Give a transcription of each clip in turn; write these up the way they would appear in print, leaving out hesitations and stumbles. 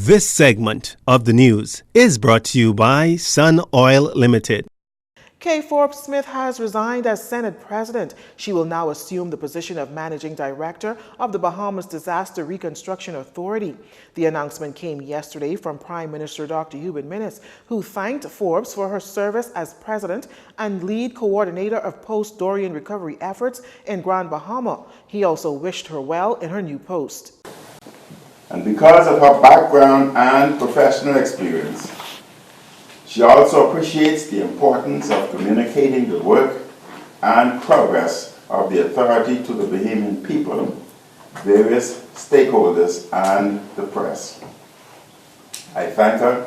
This segment of the news is brought to you by Sun Oil Limited. Kay Forbes Smith has resigned as Senate President. She will now assume the position of Managing Director of the Bahamas Disaster Reconstruction Authority. The announcement came yesterday from Prime Minister Dr. Hubert Minnis, who thanked Forbes for her service as President and lead coordinator of post-Dorian recovery efforts in Grand Bahama. He also wished her well in her new post. And because of her background and professional experience, she also appreciates the importance of communicating the work and progress of the authority to the Bahamian people, various stakeholders, and the press. I thank her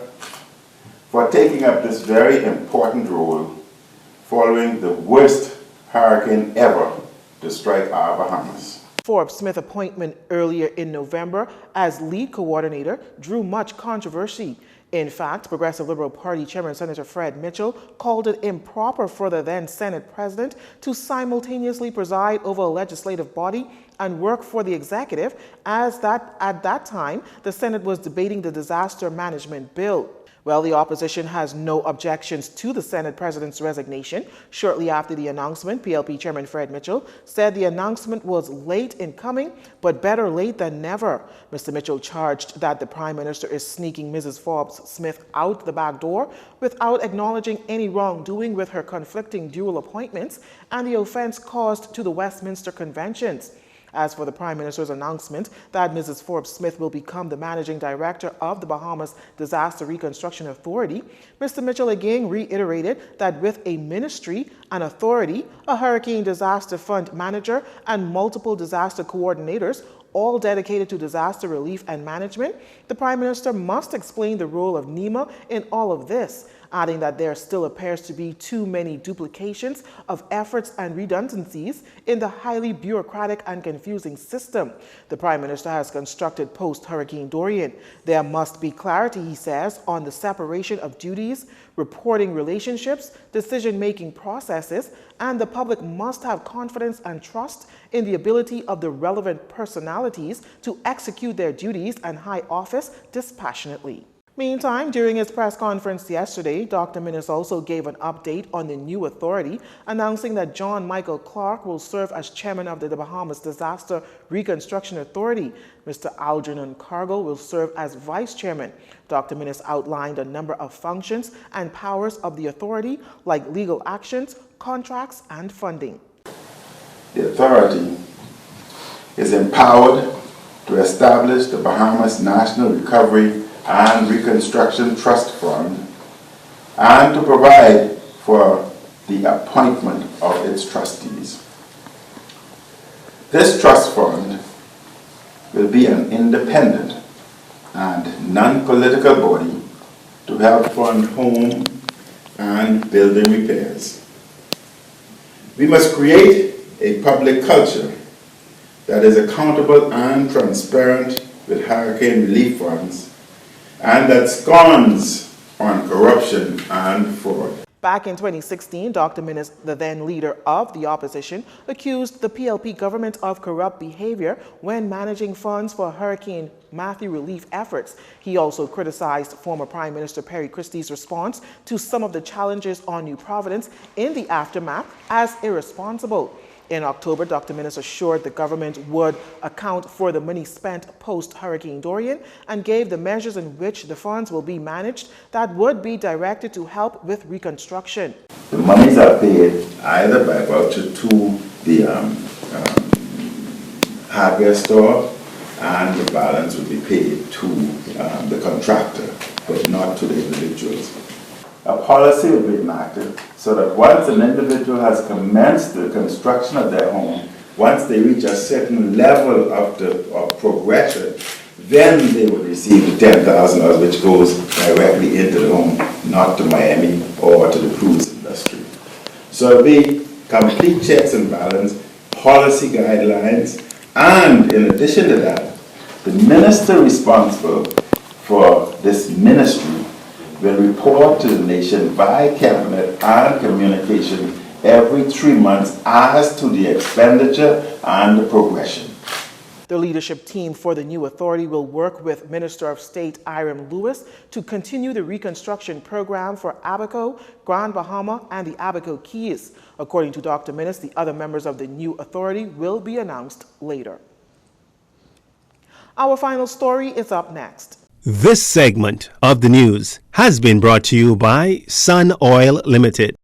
for taking up this very important role following the worst hurricane ever to strike our Bahamas. Forbes Smith's appointment earlier in November as lead coordinator drew much controversy. In fact, Progressive Liberal Party Chairman Senator Fred Mitchell called it improper for the then Senate President to simultaneously preside over a legislative body and work for the executive, as that at that time the Senate was debating the disaster management bill. Well, the opposition has no objections to the Senate President's resignation. Shortly after the announcement, PLP Chairman Fred Mitchell said the announcement was late in coming, but better late than never. Mr. Mitchell charged that the Prime Minister is sneaking Mrs. Forbes Smith out the back door without acknowledging any wrongdoing with her conflicting dual appointments and the offense caused to the Westminster Conventions. As for the Prime Minister's announcement that Mrs. Forbes Smith will become the Managing Director of the Bahamas Disaster Reconstruction Authority, Mr. Mitchell again reiterated that with a ministry, an authority, a hurricane disaster fund manager, and multiple disaster coordinators, all dedicated to disaster relief and management, the Prime Minister must explain the role of NEMA in all of this, adding that there still appears to be too many duplications of efforts and redundancies in the highly bureaucratic and confusing system the Prime Minister has constructed post-Hurricane Dorian. There must be clarity, he says, on the separation of duties, reporting relationships, decision-making processes, and the public must have confidence and trust in the ability of the relevant personalities to execute their duties and high office dispassionately. Meantime, during his press conference yesterday, Dr. Minnis also gave an update on the new authority, announcing that John Michael Clark will serve as chairman of the Bahamas Disaster Reconstruction Authority. Mr. Algernon Cargill will serve as vice chairman. Dr. Minnis outlined a number of functions and powers of the authority, like legal actions, contracts, and funding. The authority is empowered to establish the Bahamas National Recovery and Reconstruction Trust Fund, and to provide for the appointment of its trustees. This trust fund will be an independent and non-political body to help fund home and building repairs. We must create a public culture that is accountable and transparent with hurricane relief funds, and that scorns on corruption and fraud. Back in 2016, Dr. Minnis, the then leader of the opposition, accused the PLP government of corrupt behavior when managing funds for Hurricane Matthew relief efforts. He also criticized former Prime Minister Perry Christie's response to some of the challenges on New Providence in the aftermath as irresponsible. In October, Dr. Minnis assured the government would account for the money spent post-Hurricane Dorian and gave the measures in which the funds will be managed that would be directed to help with reconstruction. The monies are paid either by voucher to the hardware store, and the balance will be paid to the contractor, but not to the individuals. A policy will be enacted so that once an individual has commenced the construction of their home, once they reach a certain level of progression, then they will receive the $10,000, which goes directly into the home, not to Miami or to the cruise industry. So it'll be complete checks and balance, policy guidelines, and in addition to that, the minister responsible for this ministry will report to the nation via cabinet and communication every 3 months as to the expenditure and the progression. The leadership team for the new authority will work with Minister of State Hiram Lewis to continue the reconstruction program for Abaco, Grand Bahama, and the Abaco Keys. According to Dr. Minnis, the other members of the new authority will be announced later. Our final story is up next. This segment of the news has been brought to you by Sun Oil Limited.